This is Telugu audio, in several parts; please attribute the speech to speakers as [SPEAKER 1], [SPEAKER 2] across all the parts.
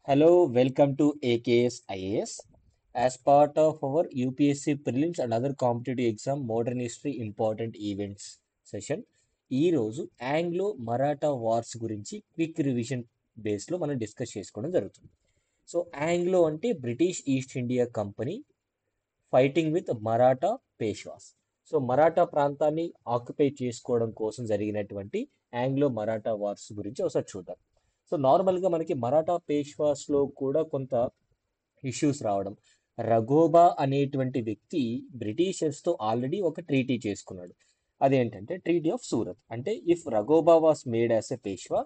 [SPEAKER 1] Hello, welcome to AKS IAS. As part of our UPSC prelims and other competitive exam modern history important events session, ఈ రోజు ఆంగ్లో మరాఠా వార్స్ గురించి క్విక్ రివిజన్ బేస్లో మనం డిస్కస్ చేసుకోవడం జరుగుతుంది. సో ఆంగ్లో అంటే British East India company fighting with Maratha Peshwas. So Maratha ప్రాంతాన్ని ఆక్యుపై చేసుకోవడం కోసం జరిగినటువంటి ఆంగ్లో మరాఠా వార్స్ గురించి ఒకసారి చూద్దాం. సో నార్మల్గా మనకి మరాఠా పేష్వాస్లో కూడా కొంత ఇష్యూస్ రావడం. రఘోబా అనేటువంటి వ్యక్తి బ్రిటిషర్స్తో ఆల్రెడీ ఒక ట్రీటీ చేసుకున్నాడు. అదేంటంటే ట్రీటీ ఆఫ్ సూరత్. అంటే if Raghoba was made as a Peshwa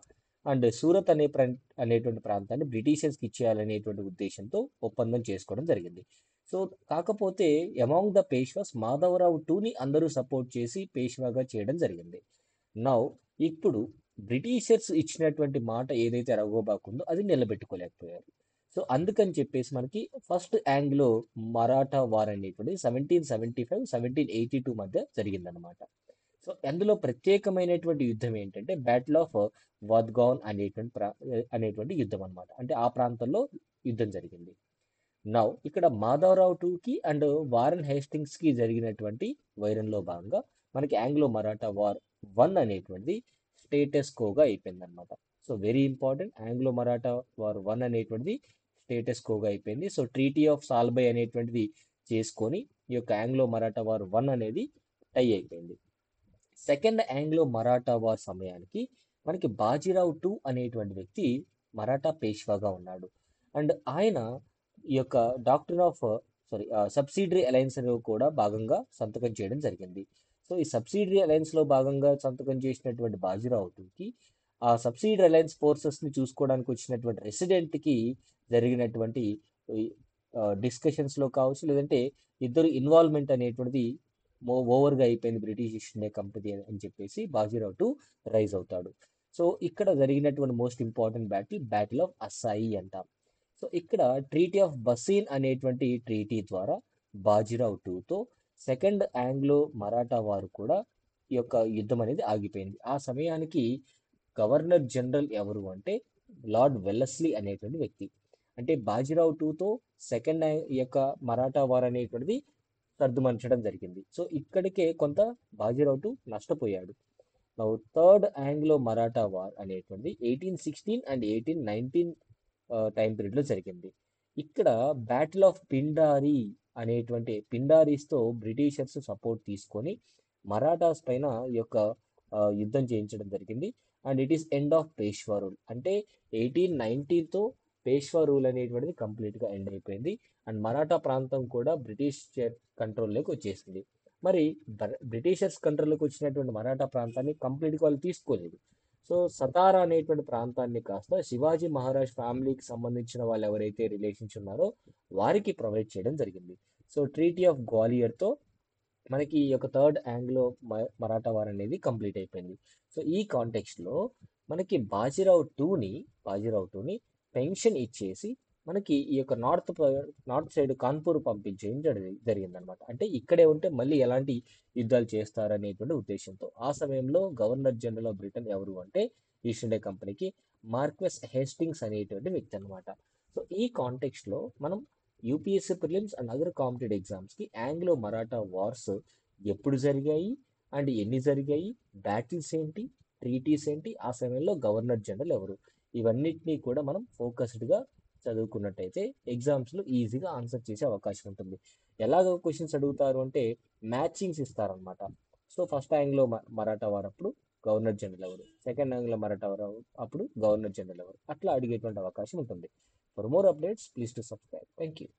[SPEAKER 1] and Surat అనేటువంటి ప్రాంతాన్ని బ్రిటిషర్స్కి ఇచ్చేయాలనేటువంటి ఉద్దేశంతో ఒప్పందం చేసుకోవడం జరిగింది. సో కాకపోతే అమాంగ్ ద పేష్వాస్ మాధవరావు టూని అందరూ సపోర్ట్ చేసి పేష్వాగా చేయడం జరిగింది. నౌ ఇప్పుడు బ్రిటిషర్స్ ఇచ్చినటువంటి మాట ఏదైతే రఘోబాకు ఉందో అది నిలబెట్టుకోలేకపోయారు. సో అందుకని చెప్పేసి మనకి ఫస్ట్ ఆంగ్లో మరాఠా వార్ అనేటువంటి 1775-1782 మధ్య జరిగిందనమాట. సో అందులో ప్రత్యేకమైనటువంటి యుద్ధం ఏంటంటే బ్యాటిల్ ఆఫ్ వద్గాన్ అనేటువంటి యుద్ధం అనమాట. అంటే ఆ ప్రాంతంలో యుద్ధం జరిగింది. నౌ ఇక్కడ మాధవరావు టూకి అండ్ వారన్ హేస్టింగ్స్ కి జరిగినటువంటి వైరంలో భాగంగా మనకి ఆంగ్లో మరాఠా వార్ 1 అనేటువంటిది స్టేటస్ కోగా అయిపోయింది అనమాట. So very important, Anglo Maratha war 1 అనేటువంటిది స్టేటస్ కోగా అయిపోయింది. సో ట్రీటీ ఆఫ్ సాల్బై అనేటువంటిది చేసుకొని ఈ యొక్క ఆంగ్లో మరాఠా వార్ 1 అనేది టై అయిపోయింది. సెకండ్ ఆంగ్లో మరాఠా వార్ సమయానికి మనకి బాజీరావు టూ అనేటువంటి వ్యక్తి మరాఠా పేష్వాగా ఉన్నాడు. అండ్ ఆయన ఈ యొక్క డాక్టర్ ఆఫ్ సబ్సిడరీ అలయన్స్ లో కూడా భాగంగా సంతకం చేయడం జరిగింది. సో ఈ సబ్సిడరీ అలయన్స్ లో భాగంగా సంతకం చేసినటువంటి బాజీరావు టూకి ఆ సబ్సిడరీ అలయన్స్ ఫోర్సెస్ ని చూసుకోవడానికి వచ్చినటువంటి రెసిడెంట్ కి జరిగినటువంటి డిస్కషన్స్ లో కావచ్చు, లేదంటే ఇద్దరు ఇన్వాల్వ్మెంట్ అనేటువంటిది ఓవర్గా అయిపోయింది బ్రిటిష్ ఈస్ట్ ఇండియా కంపెనీ అని చెప్పేసి బాజీరావు టూ రైజ్ అవుతాడు. సో ఇక్కడ జరిగినటువంటి మోస్ట్ ఇంపార్టెంట్ బ్యాటిల్ ఆఫ్ అస్సాయి అంటాం. సో ఇక్కడ ట్రీటీ ఆఫ్ బసీన్ అనేటువంటి ట్రీటీ ద్వారా బాజీరావు టూతో సెకండ్ ఆంగ్లో మరాఠా వారు కూడా ఈ యొక్క యుద్ధం అనేది ఆగిపోయింది. ఆ సమయానికి గవర్నర్ జనరల్ ఎవరు అంటే లార్డ్ వెల్లస్లీ అనేటువంటి వ్యక్తి. అంటే బాజీరావు టూతో సెకండ్ ఈ యొక్క మరాఠా వార్ అనేటువంటిది సర్దుమణచడం జరిగింది. సో ఇక్కడికే కొంత బాజీరావు టూ నష్టపోయాడు. Now third Anglo Maratha war అనేటువంటిది 1816 అండ్ 1819 టైం పీరియడ్లో జరిగింది. ఇక్కడ బ్యాటిల్ ఆఫ్ పిండారి అనేటువంటి పిండారీస్తో బ్రిటిషర్స్ సపోర్ట్ తీసుకొని మరాఠాస్ పైన ఈ యొక్క యుద్ధం చేయించడం జరిగింది. And it is end of Peshwa rule. అంటే 1819తో పేష్వా రూల్ అనేటువంటిది కంప్లీట్గా ఎండ్ అయిపోయింది. అండ్ మరాఠా ప్రాంతం కూడా బ్రిటిష్ కంట్రోల్లోకి వచ్చేసింది. మరి బ్రిటిషర్స్ కంట్రోల్లోకి వచ్చినటువంటి మరాఠా ప్రాంతాన్ని కంప్లీట్గా వాళ్ళు తీసుకోలేదు. సో సతారా అనేటువంటి ప్రాంతాన్ని కాస్త శివాజీ మహారాజ్ ఫ్యామిలీకి సంబంధించిన వాళ్ళు ఎవరైతే రిలేషన్స్ ఉన్నారో వారికి ప్రొవైడ్ చేయడం జరిగింది. సో ట్రీటీ ఆఫ్ గ్వాలియర్తో మనకి ఈ యొక్క థర్డ్ ఆంగ్లో మరాఠా వార్ అనేది కంప్లీట్ అయిపోయింది. సో ఈ కాంటెక్స్ట్లో మనకి బాజీరావు టూని పెన్షన్ ఇచ్చేసి మనకి ఈ యొక్క నార్త్ సైడ్ కాన్పూర్ పంపించేయడం జరిగిందనమాట. అంటే ఇక్కడే ఉంటే మళ్ళీ ఎలాంటి యుద్ధాలు చేస్తారనేటువంటి ఉద్దేశంతో ఆ సమయంలో గవర్నర్ జనరల్ ఆఫ్ బ్రిటన్ ఎవరు అంటే ఈస్ట్ ఇండియా కంపెనీకి మార్క్వెస్ హేస్టింగ్స్ అనేటువంటి వ్యక్తి అనమాట. సో ఈ కాంటెక్స్ట్లో మనం UPSC prelims and other competitive ఎగ్జామ్స్కి ఆంగ్లో మరాఠా వార్స్ ఎప్పుడు జరిగాయి అండ్ ఎన్ని జరిగాయి, బ్యాటిల్స్ ఏంటి, ట్రీటీస్ ఏంటి, ఆ సమయంలో గవర్నర్ జనరల్ ఎవరు, ఇవన్నిటినీ కూడా మనం ఫోకస్డ్గా చదువుకున్నట్టయితే ఎగ్జామ్స్లో ఈజీగా ఆన్సర్ చేసే అవకాశం ఉంటుంది. ఎలాగ క్వశ్చన్స్ అడుగుతారు అంటే మ్యాచింగ్స్ ఇస్తారనమాట. సో ఫస్ట్ ఆంగ్లో మరాఠా వారు అప్పుడు గవర్నర్ జనరల్ ఎవరు, సెకండ్ ఆంగ్లో మరాఠా వారు అప్పుడు గవర్నర్ జనరల్ ఎవరు, అట్లా అడిగేటువంటి అవకాశం ఉంటుంది. For more updates please to subscribe. Thank you.